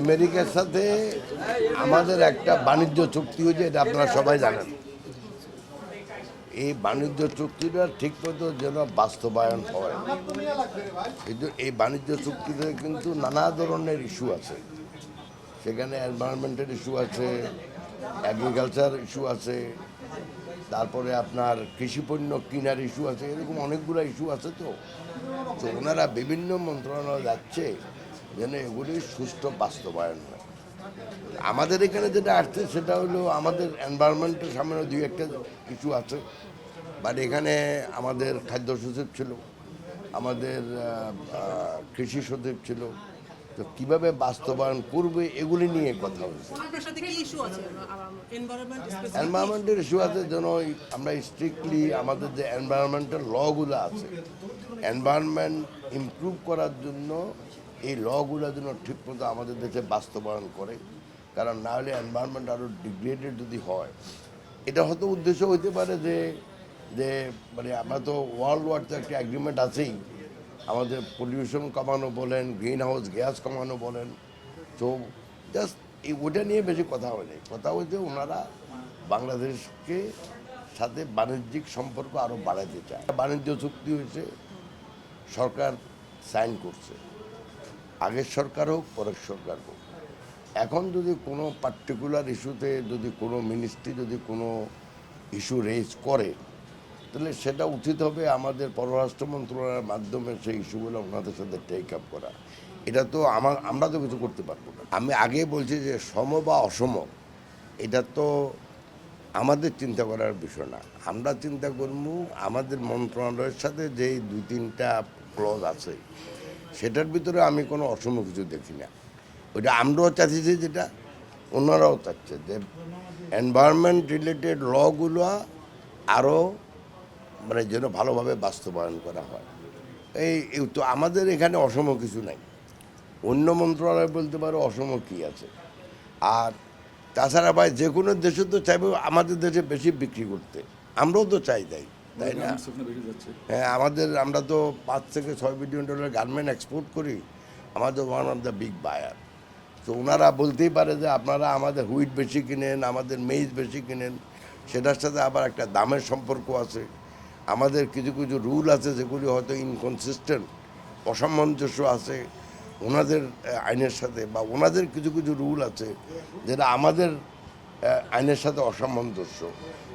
আমেরিকার সাথে আমাদের একটা বাণিজ্য চুক্তি হয়েছে, এটা আপনারা সবাই জানেন। এই বাণিজ্য চুক্তিটা ঠিকমতো যেন বাস্তবায়ন হয়, কিন্তু এই বাণিজ্য চুক্তিতে কিন্তু নানা ধরনের ইস্যু আছে। সেখানে এনভায়রনমেন্টের ইস্যু আছে, এগ্রিকালচার ইস্যু আছে, তারপরে আপনার কৃষিপণ্য কেনার ইস্যু আছে, এরকম অনেকগুলো ইস্যু আছে। তো তো ওনারা বিভিন্ন মন্ত্রণালয় যাচ্ছে যেন এগুলি সুষ্ঠু বাস্তবায়ন হয়। আমাদের এখানে যেটা আসছে সেটা হলো আমাদের এনভায়রনমেন্টের সামনে দুই একটা ইস্যু আছে, বাট এখানে আমাদের খাদ্য সচিব ছিল, আমাদের কৃষি সচিব ছিল। তো কীভাবে বাস্তবায়ন করবে এগুলি নিয়ে কথা হচ্ছে। এনভায়রনমেন্টের ইস্যু আছে যেন আমরা স্ট্রিক্টলি আমাদের যে এনভায়রনমেন্টাল লগুলো আছে, এনভায়রনমেন্ট ইমপ্রুভ করার জন্য এই লগুলো যেন ঠিকমতো আমাদের দেশে বাস্তবায়ন করে। কারণ না হলে এনভায়রনমেন্ট আরও ডিগ্রেডেড যদি হয়, এটা হয়তো উদ্দেশ্য হইতে পারে যে যে মানে আমরা তো ওয়ার্ল্ড ওয়ার তো একটা অ্যাগ্রিমেন্ট আছেই, আমাদের পলিউশন কমানো বলেন, গ্রিন হাউস গ্যাস কমানো বলেন। তো জাস্ট এই ওটা নিয়ে বেশি কথা হয়নি। কথা হয়েছে ওনারা বাংলাদেশকে সাথে বাণিজ্যিক সম্পর্ক আরও বাড়াতে চায়। বাণিজ্য চুক্তি হয়েছে, সরকার সাইন করছে, আগের সরকার হোক পরের সরকার হোক। এখন যদি কোনো পার্টিকুলার ইস্যুতে যদি কোনো মিনিস্ট্রি যদি কোনো ইস্যু রেজ করে, তাহলে সেটা উচিত হবে আমাদের পররাষ্ট্র মন্ত্রণালয়ের মাধ্যমে সেই ইস্যুগুলো ওনাদের সাথে টেক আপ করা। এটা তো আমরা তো কিছু করতে পারবো না। আমি আগে বলছি যে সম বা অসম এটা তো আমাদের চিন্তা করার বিষয় না। আমরা চিন্তা করব আমাদের মন্ত্রণালয়ের সাথে যেই দুই তিনটা ক্লজ আছে সেটার ভিতরে আমি কোনো অসম কিছু দেখি না। ওইটা আমরাও চাচ্ছি, যেটা ওনারাও চাচ্ছে যে এনভায়রনমেন্ট রিলেটেড লগুলো আরও মানে যেন ভালোভাবে বাস্তবায়ন করা হয়। এই তো আমাদের এখানে অসম কিছু নাই। অন্য মন্ত্রণালয় বলতে পারো অসম কী আছে। আর তাছাড়া ভাই যে কোনো দেশে তো চাইবে আমাদের দেশে বেশি বিক্রি করতে, আমরাও তো চাই, তাই না? হ্যাঁ, আমরা তো 5 থেকে 6 বিলিয়ন ডলার গার্মেন্ট এক্সপোর্ট করি, আমাদের one of the big buyer. তো ওনারা বলতেই পারে যে আপনারা আমাদের হুইট বেশি কিনেন, আমাদের মেইজ বেশি কিনেন, সেটার সাথে আবার একটা দামের সম্পর্ক আছে। আমাদের কিছু কিছু রুল আছে যেগুলি হয়তো ইনকনসিস্টেন্ট, অসামঞ্জস্য আছে ওনাদের আইনের সাথে, বা ওনাদের কিছু কিছু রুল আছে যেটা আমাদের আইনের সাথে অসামঞ্জস্য।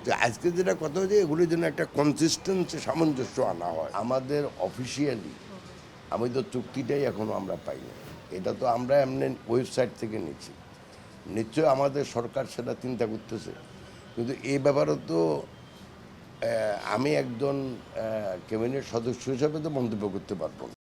তো আজকে যেটা কথা হচ্ছে এগুলির জন্য একটা কনসিস্টেন্সি, সামঞ্জস্য আনা হয়। আমাদের অফিসিয়ালি আমি তো চুক্তিটাই এখনও আমরা পাইনি। এটা তো আমরা এমনি ওয়েবসাইট থেকে নিচ্ছি। নিশ্চয় আমাদের সরকার সেটা চিন্তা করতেছে, কিন্তু এই ব্যাপারে তো আমি একজন ক্যাবিনেট সদস্য হিসাবে তো মন্তব্য করতে পারবো না।